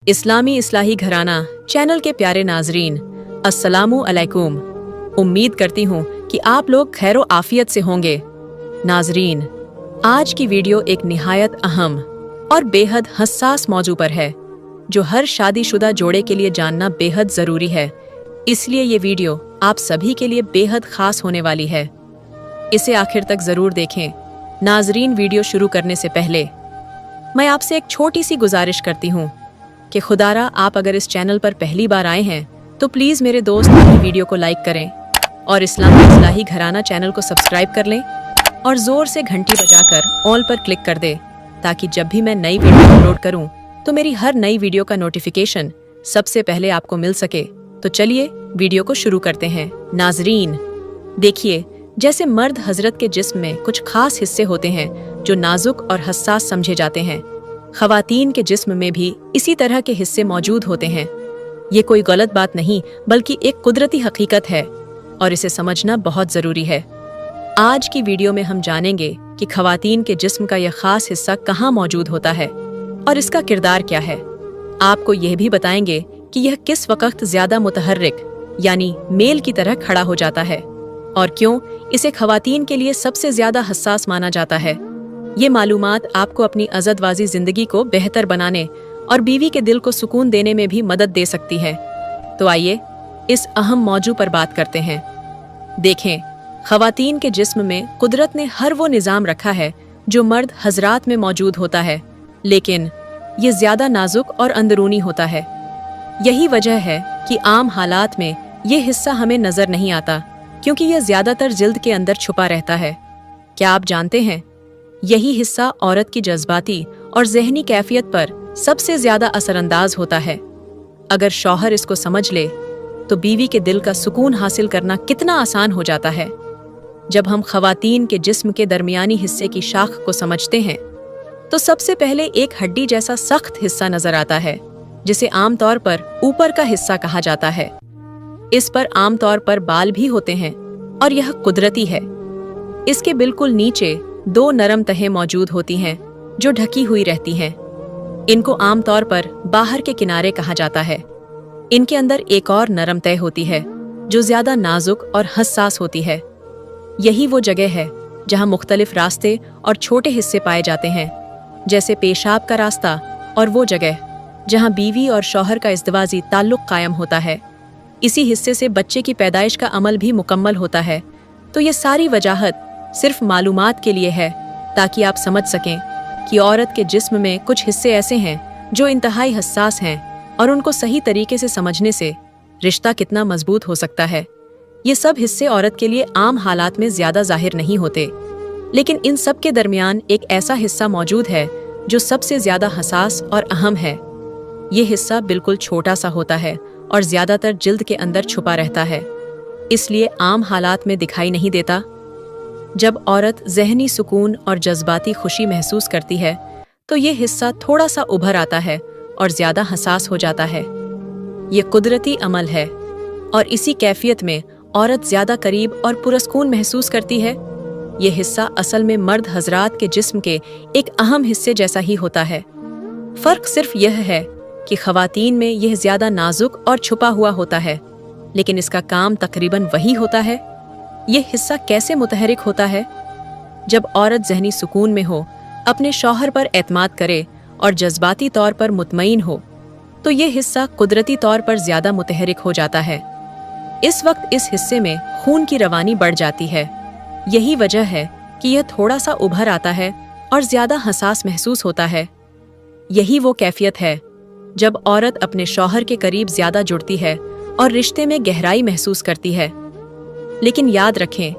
इस्लामी इस्लाही घराना चैनल के प्यारे नाजरीन, अस्सलामु अलैकुम। उम्मीद करती हूँ कि आप लोग खैरो आफियत से होंगे। नाजरीन, आज की वीडियो एक निहायत अहम और बेहद हसास मौजू पर है, जो हर शादीशुदा जोड़े के लिए जानना बेहद ज़रूरी है। इसलिए ये वीडियो आप सभी के लिए बेहद ख़ास होने वाली है। इसे आखिर तक ज़रूर देखें। नाजरीन, वीडियो शुरू करने से पहले मैं आपसे एक छोटी सी गुजारिश करती हूँ कि खुदारा आप अगर इस चैनल पर पहली बार आए हैं तो प्लीज़ मेरे दोस्त अपनी वीडियो को लाइक करें और इस्लामी इस्लाही घराना चैनल को सब्सक्राइब कर लें और ज़ोर से घंटी बजाकर ऑल पर क्लिक कर दें, ताकि जब भी मैं नई वीडियो अपलोड करूं तो मेरी हर नई वीडियो का नोटिफिकेशन सबसे पहले आपको मिल सके। तो चलिए वीडियो को शुरू करते हैं। नाजरीन, देखिए, जैसे मर्द हजरत के जिस्म में कुछ खास हिस्से होते हैं जो नाजुक और हसास समझे जाते हैं, ख़वातीन के जिस्म में भी इसी तरह के हिस्से मौजूद होते हैं। ये कोई गलत बात नहीं, बल्कि एक कुदरती हकीकत है और इसे समझना बहुत ज़रूरी है। आज की वीडियो में हम जानेंगे कि ख़वातीन के जिस्म का यह खास हिस्सा कहाँ मौजूद होता है और इसका किरदार क्या है। आपको यह भी बताएंगे कि यह किस वक्त ज़्यादा मुतहर्रिक यानी मेल की तरह खड़ा हो जाता है और क्यों इसे ख़वातीन के लिए सबसे ज़्यादा हसास माना जाता है। ये मालूमात आपको अपनी अज़दवाजी ज़िंदगी को बेहतर बनाने और बीवी के दिल को सुकून देने में भी मदद दे सकती है। तो आइए इस अहम मौजू पर बात करते हैं। देखें, ख़वातीन के जिस्म में कुदरत ने हर वो निज़ाम रखा है जो मर्द हजरात में मौजूद होता है, लेकिन ये ज़्यादा नाजुक और अंदरूनी होता है। यही वजह है कि आम हालात में ये हिस्सा हमें नज़र नहीं आता, क्योंकि यह ज़्यादातर जिल्द के अंदर छुपा रहता है। क्या आप जानते हैं, यही हिस्सा औरत की जज्बाती और ज़हनी कैफियत पर सबसे ज़्यादा असरअंदाज होता है। अगर शौहर इसको समझ ले तो बीवी के दिल का सुकून हासिल करना कितना आसान हो जाता है। जब हम ख़वातीन के जिस्म के दरमियानी हिस्से की शाख को समझते हैं तो सबसे पहले एक हड्डी जैसा सख्त हिस्सा नजर आता है, जिसे आमतौर पर ऊपर का हिस्सा कहा जाता है। इस पर आमतौर पर बाल भी होते हैं और यह कुदरती है। इसके बिल्कुल नीचे दो नरम तहें मौजूद होती हैं जो ढकी हुई रहती हैं। इनको आमतौर पर बाहर के किनारे कहा जाता है। इनके अंदर एक और नरम तह होती है जो ज्यादा नाजुक और हसास होती है। यही वो जगह है जहां मुख्तलिफ रास्ते और छोटे हिस्से पाए जाते हैं, जैसे पेशाब का रास्ता और वो जगह जहां बीवी और शौहर का इज़्दिवाजी ताल्लुक कायम होता है। इसी हिस्से से बच्चे की पैदाइश का अमल भी मुकम्मल होता है। तो ये सारी वजाहत सिर्फ मालूमात के लिए है, ताकि आप समझ सकें कि औरत के जिस्म में कुछ हिस्से ऐसे हैं जो इंतहाई हसास हैं और उनको सही तरीके से समझने से रिश्ता कितना मजबूत हो सकता है। ये सब हिस्से औरत के लिए आम हालात में ज़्यादा जाहिर नहीं होते, लेकिन इन सब के दरमियान एक ऐसा हिस्सा मौजूद है जो सबसे ज़्यादा हसास और अहम है। ये हिस्सा बिल्कुल छोटा सा होता है और ज़्यादातर जिल्द के अंदर छुपा रहता है, इसलिए आम हालात में दिखाई नहीं देता। जब औरत ज़हनी सुकून और जज्बाती खुशी महसूस करती है तो ये हिस्सा थोड़ा सा उभर आता है और ज़्यादा हसास हो जाता है। ये कुदरती अमल है और इसी कैफियत में औरत ज़्यादा करीब और पुरस्कून महसूस करती है। ये हिस्सा असल में मर्द हजरात के जिस्म के एक अहम हिस्से जैसा ही होता है। फ़र्क सिर्फ यह है कि ख़वातीन में यह ज़्यादा नाजुक और छुपा हुआ होता है, लेकिन इसका काम तकरीबन वही होता है। यह हिस्सा कैसे मुतहरिक होता है? जब औरत ज़हनी सुकून में हो, अपने शौहर पर एतमाद करे और जज्बाती तौर पर मुतमईन हो, तो यह हिस्सा कुदरती तौर पर ज़्यादा मुतहरिक हो जाता है। इस वक्त इस हिस्से में खून की रवानी बढ़ जाती है। यही वजह है कि यह थोड़ा सा उभर आता है और ज़्यादा हसास महसूस होता है। यही वो कैफियत है जब औरत अपने शौहर के करीब ज़्यादा जुड़ती है और रिश्ते में गहराई महसूस करती है। लेकिन याद रखें,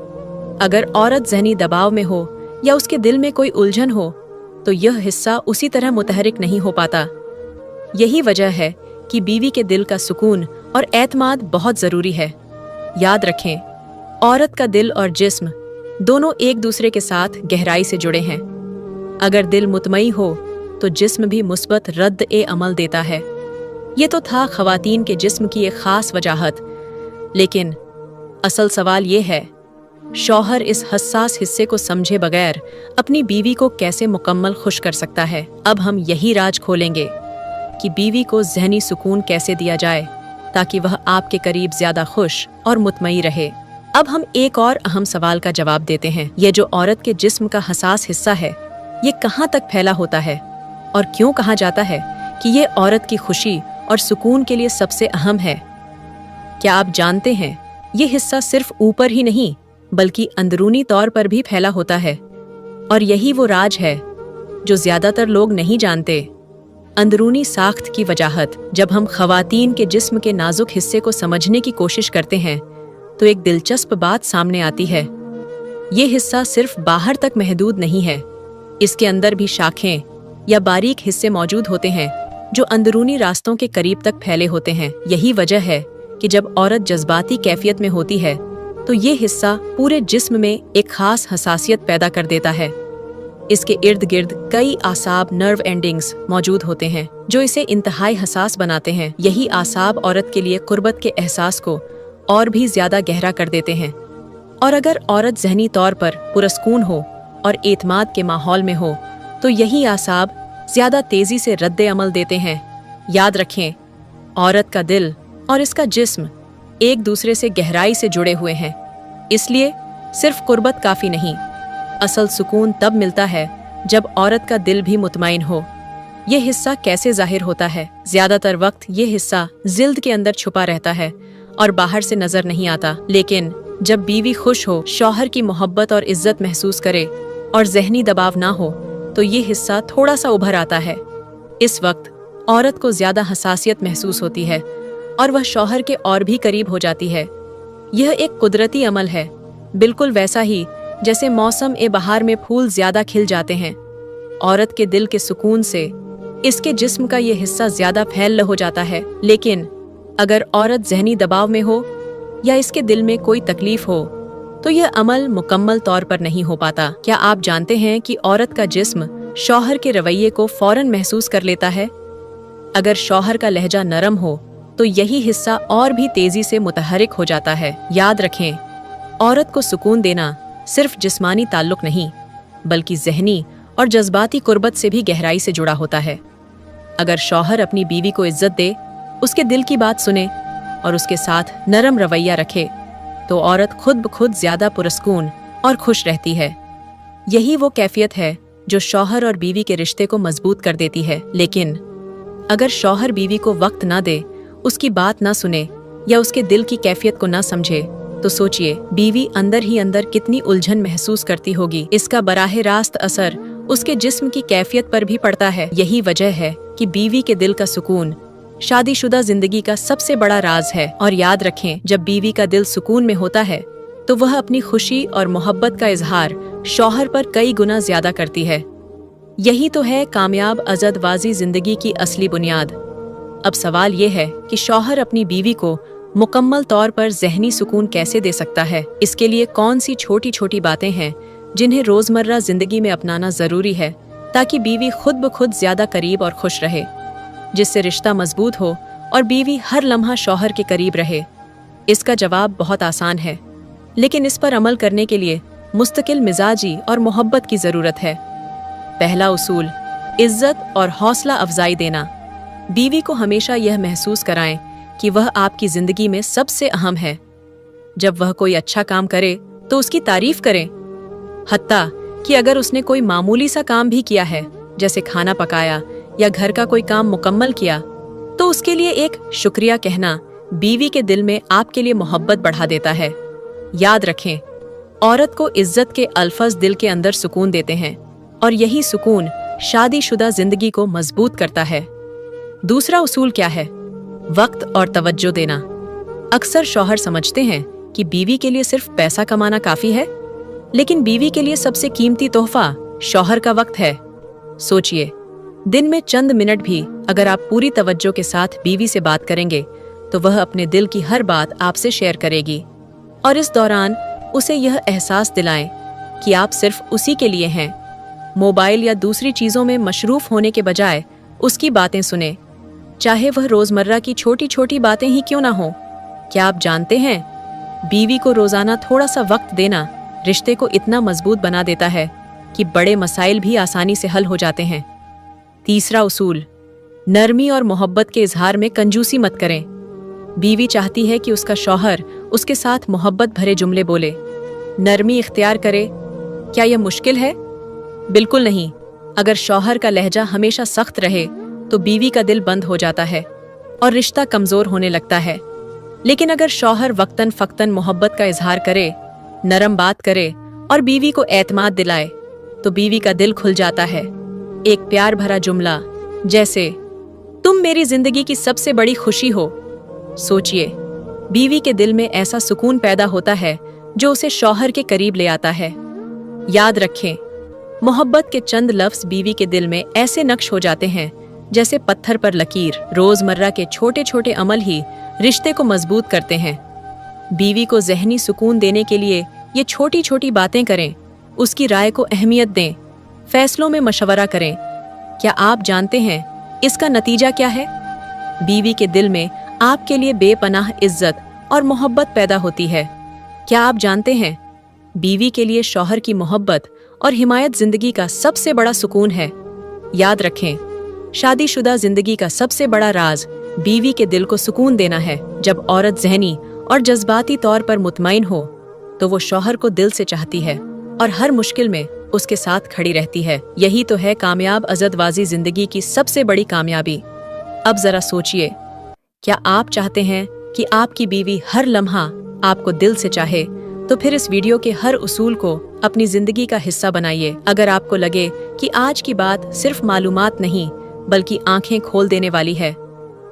अगर औरत ज़हनी दबाव में हो या उसके दिल में कोई उलझन हो तो यह हिस्सा उसी तरह मुतहरिक नहीं हो पाता। यही वजह है कि बीवी के दिल का सुकून और एतमाद बहुत ज़रूरी है। याद रखें, औरत का दिल और जिस्म दोनों एक दूसरे के साथ गहराई से जुड़े हैं। अगर दिल मुतमई हो तो जिस्म भी मुस्बत रद्द-ए-अमल देता है। ये तो था ख़वातीन के जिस्म की एक ख़ास वजाहत, लेकिन असल सवाल ये है, शौहर इस हसास हिस्से को समझे बगैर अपनी बीवी को कैसे मुकम्मल खुश कर सकता है? अब हम यही राज खोलेंगे। कि बीवी को ज़हनी सुकून कैसे दिया जाए ताकि वह आपके करीब ज्यादा खुश और मुतमई रहे। अब हम एक और अहम सवाल का जवाब देते हैं। ये जो औरत के जिस्म का हसास हिस्सा है, ये कहाँ तक फैला होता है और क्यों कहा जाता है कि ये औरत की खुशी और सुकून के लिए सबसे अहम है? क्या आप जानते हैं, ये हिस्सा सिर्फ ऊपर ही नहीं बल्कि अंदरूनी तौर पर भी फैला होता है। और यही वो राज है जो ज्यादातर लोग नहीं जानते। अंदरूनी साख्त की वजाहत। जब हम खवातीन के जिस्म के नाजुक हिस्से को समझने की कोशिश करते हैं तो एक दिलचस्प बात सामने आती है। ये हिस्सा सिर्फ बाहर तक महदूद नहीं है, इसके अंदर भी शाखें या बारीक हिस्से मौजूद होते हैं जो अंदरूनी रास्तों के करीब तक फैले होते हैं। यही वजह है कि जब औरत जज्बाती कैफियत में होती है तो ये हिस्सा पूरे जिस्म में एक खास हसासियत पैदा कर देता है। इसके इर्द गिर्द कई आसाब नर्व एंडिंग्स मौजूद होते हैं जो इसे इंतहाई हसास बनाते हैं। यही आसाब औरत के लिए कुर्बत के एहसास को और भी ज्यादा गहरा कर देते हैं। और अगर औरत ज़हनी तौर पर पुरस्कून हो और एतमाद के माहौल में हो तो यही आसाब ज्यादा तेजी से रद्द अमल देते हैं। याद रखें, औरत का दिल और इसका जिस्म एक दूसरे से गहराई से जुड़े हुए हैं, इसलिए सिर्फ कुर्बत काफी नहीं। असल सुकून तब मिलता है जब औरत का दिल भी मुतमईन हो। ये हिस्सा कैसे जाहिर होता है? ज्यादातर वक्त ये हिस्सा जिल्द के अंदर छुपा रहता है और बाहर से नजर नहीं आता। लेकिन जब बीवी खुश हो, शौहर की मोहब्बत और इज्जत महसूस करे और ज़हनी दबाव ना हो तो ये हिस्सा थोड़ा सा उभर आता है। इस वक्त औरत को ज्यादा हसासियत महसूस होती है और वह शौहर के और भी करीब हो जाती है। यह एक कुदरती अमल है, बिल्कुल वैसा ही जैसे मौसम ए बहार में फूल ज्यादा खिल जाते हैं। औरत के दिल के सुकून से इसके जिस्म का ये हिस्सा ज्यादा फैल हो जाता है। लेकिन अगर औरत ज़हनी दबाव में हो या इसके दिल में कोई तकलीफ हो तो यह अमल मुकम्मल तौर पर नहीं हो पाता। क्या आप जानते हैं कि औरत का जिस्म शौहर के रवैये को फौरन महसूस कर लेता है? अगर शौहर का लहजा नरम हो तो यही हिस्सा और भी तेजी से मुतहरिक हो जाता है। याद रखें, औरत को सुकून देना सिर्फ जिस्मानी ताल्लुक नहीं बल्कि ज़हनी और जज्बाती कुर्बत से भी गहराई से जुड़ा होता है। अगर शौहर अपनी बीवी को इज्जत दे, उसके दिल की बात सुने और उसके साथ नरम रवैया रखे तो औरत खुद ब खुद ज्यादा पुरस्कून और खुश रहती है। यही वो कैफियत है जो शौहर और बीवी के रिश्ते को मजबूत कर देती है। लेकिन अगर शौहर बीवी को वक्त ना दे, उसकी बात ना सुने या उसके दिल की कैफियत को ना समझे तो सोचिए बीवी अंदर ही अंदर कितनी उलझन महसूस करती होगी। इसका बराह रास्त असर उसके जिस्म की कैफियत पर भी पड़ता है। यही वजह है कि बीवी के दिल का सुकून शादीशुदा जिंदगी का सबसे बड़ा राज है। और याद रखें, जब बीवी का दिल सुकून में होता है तो वह अपनी खुशी और मोहब्बत का इजहार शौहर पर कई गुना ज्यादा करती है। यही तो है कामयाब अज़दवाजी जिंदगी की असली बुनियाद। अब सवाल ये है कि शौहर अपनी बीवी को मुकम्मल तौर पर ज़हनी सुकून कैसे दे सकता है? इसके लिए कौन सी छोटी छोटी बातें हैं जिन्हें रोजमर्रा जिंदगी में अपनाना जरूरी है ताकि बीवी खुद ब खुद ज्यादा करीब और खुश रहे, जिससे रिश्ता मजबूत हो और बीवी हर लम्हा शौहर के करीब रहे? इसका जवाब बहुत आसान है, लेकिन इस पर अमल करने के लिए मुस्तकिल मिजाजी और मोहब्बत की जरूरत है। पहला उसूल, इज्जत और हौसला अफजाई देना। बीवी को हमेशा यह महसूस कराएं कि वह आपकी जिंदगी में सबसे अहम है। जब वह कोई अच्छा काम करे तो उसकी तारीफ करें, हत्ता कि अगर उसने कोई मामूली सा काम भी किया है, जैसे खाना पकाया या घर का कोई काम मुकम्मल किया, तो उसके लिए एक शुक्रिया कहना बीवी के दिल में आपके लिए मोहब्बत बढ़ा देता है। याद रखें, औरत को इज्जत के अल्फाज दिल के अंदर सुकून देते हैं और यही सुकून शादीशुदा जिंदगी को मजबूत करता है। दूसरा उसूल क्या है? वक्त और तवज्जो देना। अक्सर शौहर समझते हैं कि बीवी के लिए सिर्फ पैसा कमाना काफी है, लेकिन बीवी के लिए सबसे कीमती तोहफा शौहर का वक्त है। सोचिए, दिन में चंद मिनट भी अगर आप पूरी तवज्जो के साथ बीवी से बात करेंगे तो वह अपने दिल की हर बात आपसे शेयर करेगी और इस दौरान उसे यह एहसास दिलाएं कि आप सिर्फ उसी के लिए हैं। मोबाइल या दूसरी चीजों में मशरूफ होने के बजाय उसकी बातें सुने, चाहे वह रोजमर्रा की छोटी छोटी बातें ही क्यों ना हो। क्या आप जानते हैं, बीवी को रोजाना थोड़ा सा वक्त देना रिश्ते को इतना मजबूत बना देता है कि बड़े मसाइल भी आसानी से हल हो जाते हैं। तीसरा उसूल, नरमी और मोहब्बत के इजहार में कंजूसी मत करें। बीवी चाहती है कि उसका शौहर उसके साथ मोहब्बत भरे जुमले बोले, नरमी इख्तियार करे। क्या यह मुश्किल है? बिल्कुल नहीं। अगर शौहर का लहजा हमेशा सख्त रहे तो बीवी का दिल बंद हो जाता है और रिश्ता कमजोर होने लगता है। लेकिन अगर शौहर वक्तन फक्तन मोहब्बत का इजहार करे, नरम बात करे और बीवी को एतमाद दिलाए तो बीवी का दिल खुल जाता है। एक प्यार भरा जुमला जैसे, तुम मेरी जिंदगी की सबसे बड़ी खुशी हो। सोचिए, बीवी के दिल में ऐसा सुकून पैदा होता है जो उसे शौहर के करीब ले आता है। याद रखें, मोहब्बत के चंद लफ्ज बीवी के दिल में ऐसे नक्श हो जाते हैं जैसे पत्थर पर लकीर। रोजमर्रा के छोटे छोटे अमल ही रिश्ते को मजबूत करते हैं। बीवी को ज़हनी सुकून देने के लिए ये छोटी छोटी बातें करें, उसकी राय को अहमियत दें, फैसलों में मशवरा करें। क्या आप जानते हैं इसका नतीजा क्या है? बीवी के दिल में आपके लिए बेपनाह इज्जत और मोहब्बत पैदा होती है। क्या आप जानते हैं, बीवी के लिए शौहर की मोहब्बत और हिमायत जिंदगी का सबसे बड़ा सुकून है। याद रखें, शादीशुदा जिंदगी का सबसे बड़ा राज बीवी के दिल को सुकून देना है। जब औरत ज़हनी और जज्बाती तौर पर मुतमईन हो तो वो शौहर को दिल से चाहती है और हर मुश्किल में उसके साथ खड़ी रहती है। यही तो है कामयाब अज़दवाजी जिंदगी की सबसे बड़ी कामयाबी। अब जरा सोचिए, क्या आप चाहते हैं कि आपकी बीवी हर लम्हा आपको दिल से चाहे? तो फिर इस वीडियो के हर उसूल को अपनी जिंदगी का हिस्सा बनाइए। अगर आपको लगे कि आज की बात सिर्फ मालूमात नहीं बल्कि आंखें खोल देने वाली है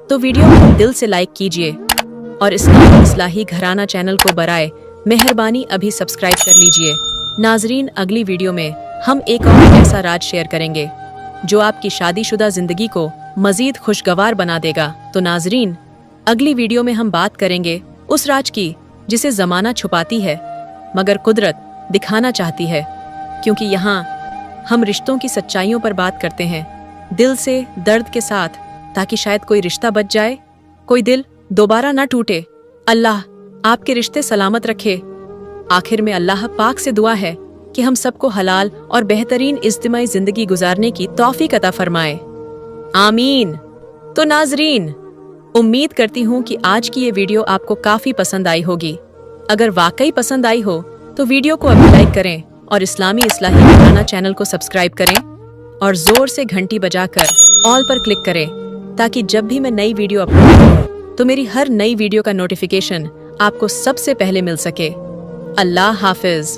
तो वीडियो को दिल से लाइक कीजिए और इस्लाही घराना चैनल को बराए मेहरबानी अभी सब्सक्राइब कर लीजिए। नाजरीन, अगली वीडियो में हम एक और ऐसा राज शेयर करेंगे जो आपकी शादीशुदा जिंदगी को मजीद खुशगवार बना देगा। तो नाजरीन, अगली वीडियो में हम बात करेंगे उस राज की जिसे जमाना छुपाती है मगर कुदरत दिखाना चाहती है, क्योंकि यहाँ हम रिश्तों की सच्चाइयों पर बात करते हैं, दिल से, दर्द के साथ, ताकि शायद कोई रिश्ता बच जाए, कोई दिल दोबारा ना टूटे। अल्लाह आपके रिश्ते सलामत रखे। आखिर में अल्लाह पाक से दुआ है कि हम सबको हलाल और बेहतरीन इज्तिमाई जिंदगी गुजारने की तौफीक अता फरमाए। आमीन। तो नाजरीन, उम्मीद करती हूँ कि आज की ये वीडियो आपको काफी पसंद आई होगी। अगर वाकई पसंद आई हो तो वीडियो को अभी लाइक करें और इस्लामी इस्लाही घराना चैनल को सब्सक्राइब करें और जोर से घंटी बजाकर ऑल पर क्लिक करें ताकि जब भी मैं नई वीडियो अपलोड करूं तो मेरी हर नई वीडियो का नोटिफिकेशन आपको सबसे पहले मिल सके। अल्लाह हाफिज।